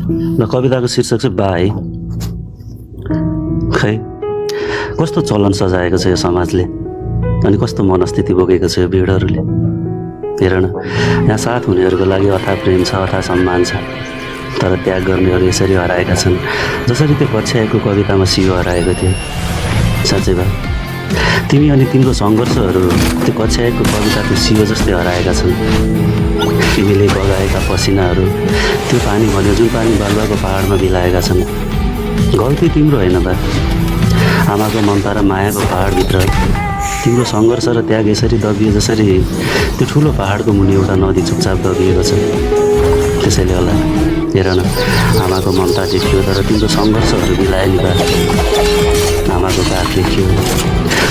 र कविताको शीर्षक चाहिँ बा है। खै कस्तो चलन सजाएको छ यो समाजले, अनि कस्तो मनस्थिति बोकेको छ यो भिडहरूले। हेर न, यहाँ साथ हुनेहरूको लागि अथाह प्रेम छ, अथाह सम्मान छ, तर त्याग गर्नेहरू यसरी हराएका छन् जसरी त्यो कक्षाको कवितामा सियो हराएको थियो। साँच्चै बा, तिमी अनि तिम्रो सङ्घर्षहरू त्यो कक्षाको कविताको सियो जस्तै हराएका छन्। तिमीले बगाएका पसिनाहरू त्यो पानी भन्यो जुन पानी बालुवाको पहाडमा बिलाएका छन्। गल्ती तिम्रो होइन बा, आमाको ममता र मायाको पहाडभित्र तिम्रो सङ्घर्ष र त्याग यसरी दबिए जसरी त्यो ठुलो पहाडको मुनि एउटा नदी चुपचाप दबिएको छ। त्यसैले होला, हेर न, आमाको ममता देखियो तर तिम्रो सङ्घर्षहरू बिलाए नि बा। आमाको काख देखियो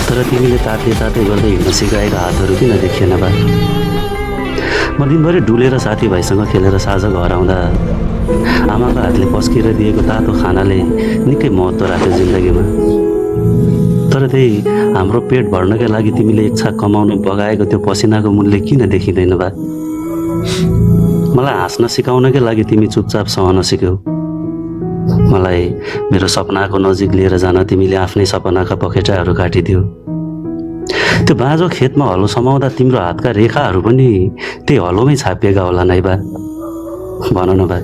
तर तिमीले ताते गर्दै हिँड्न सिकाएका हातहरू किन देखिएन बा। म दिनभरि डुलेर साथीभाइसँग खेलेर साँझ घर आउँदा आमाको हातले पस्किएर दिएको तातो खानाले निकै महत्त्व राख्यो जिन्दगीमा। तर त्यही हाम्रो पेट भर्नकै लागि तिमीले इच्छा कमाउनु बगाएको त्यो पसिनाको मूल्य किन देखिँदैन बा। मलाई हाँस्न सिकाउनकै लागि तिमी चुपचाप सहन सिक्यौ। मलाई मेरो सपनाको नजिक लिएर जान तिमीले आफ्नै सपनाका पखेटाहरू काटिदियो। त्यो बाँझो खेतमा हलो समाउँदा तिम्रो हातका रेखाहरू पनि त्यही हलोमै छापिएका होला नै बा। भन न बा,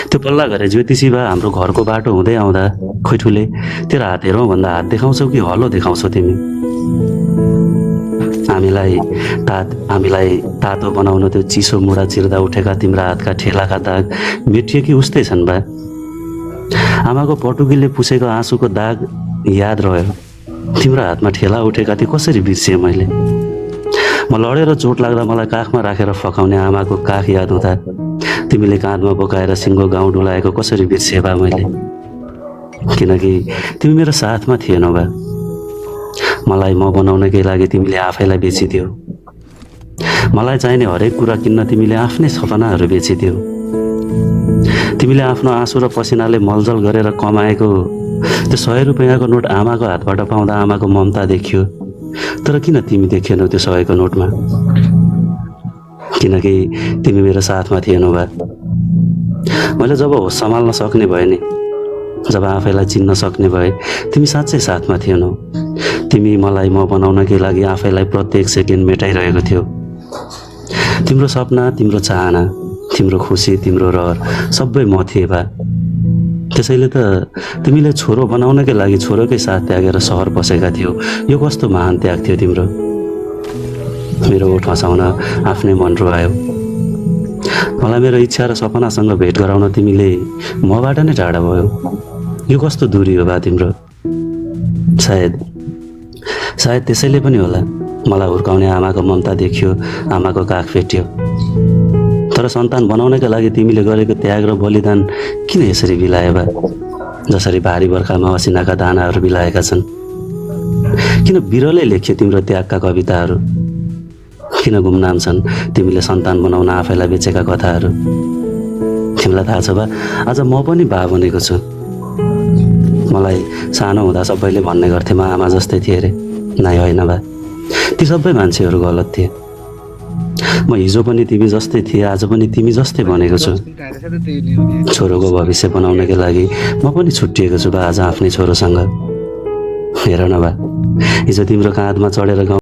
त्यो पल्ला घरे ज्योतिषी बा हाम्रो घरको बाटो हुँदै आउँदा खोइठुले तेरो हात हेरौँ भन्दा हात देखाउँछौ कि हलो देखाउँछौ तिमी। हामीलाई तातो बनाउन त्यो चिसो मुढा चिर्दा उठेका तिम्रा हातका ठेलाका दाग मेटिए कि उस्तै छन् बा। आमाको पटुकीले पुसेको आँसुको दाग याद रह्यो। तिम्रो हातमा ठेला उठेका थिए कसरी बिर्सिएँ मैले। म लडेर चोट लाग्दा मलाई काखमा राखेर फकाउने आमाको काख याद हुँदा तिमीले काँधमा बोकाएर सिङ्गो गाउँ डुलाएको कसरी बिर्सिए बा मैले। किनकि तिमी मेरो साथमा थिएन बा। मलाई म बनाउनकै लागि तिमीले आफैलाई बेचिदियौ। मलाई चाहिने हरेक कुरा किन्न तिमीले आफ्नै सपनाहरू बेचिदियौ। तिमीले आफ्नो आँसु र पसिनाले मलजल गरेर कमाएको त्यो 100 रुपियाँको नोट आमाको हातबाट पाउँदा आमाको ममता देखियो। तर किन तिमी देखिएनौ त्यो 100को नोटमा? किनकि तिमी मेरो साथमा थिएनौ बा। मैले जब होस सम्हाल्न सक्ने भएँ नि, जब आफैलाई चिन्न सक्ने भए, तिमी साँच्चै साथमा थिएनौ। तिमी मलाई म बनाउनकै लागि आफैलाई प्रत्येक सेकेन्ड मेटाइरहेको थियौ। तिम्रो सपना, तिम्रो चाहना, तिम्रो खुसी, तिम्रो रहर सबै म थिएँ बा। त्यसैले त तिमीले छोरो बनाउनकै लागि छोरोकै साथ त्यागेर सहर बसेका थियौ। यो कस्तो महान त्याग थियो तिम्रो। मेरो ओठ हँसाउन आफ्नै मन रुवायो। मलाई मेरो इच्छा र सपनासँग भेट गराउन तिमीले मबाट नै टाढा भयो। यो कस्तो दूरी हो बा तिम्रो। सायद त्यसैले पनि होला मलाई हुर्काउने आमाको ममता देखियो, आमाको काख फेटियो। तर सन्तान बनाउनका लागि तिमीले गरेको त्याग र बलिदान किन यसरी बिलाए बा। जसरी भारी बर्खामा असिनाका दानाहरू बिलाएका छन्। किन बिरलै लेख्यो तिम्रो त्यागका कविताहरू। किन गुमनाम छन् तिमीले सन्तान बनाउन आफैलाई बेचेका कथाहरू। तिमीलाई थाहा छ बा, आज म पनि बा बनेको छु। मलाई सानो हुँदा सबैले भन्ने गर्थे म आमा जस्तै थिएँ अरे। नाइ होइन बा, ती सबै मान्छेहरू गलत थिए। म हिजो पनि तिमी जस्तै थिएँ, आज पनि तिमी जस्तै बनेको छु। छोरोको भविष्य बनाउनकै लागि म पनि छुट्टिएको छु बा आज आफ्नै छोरोसँग। हेर न बा, हिजो तिम्रो काँधमा चढेर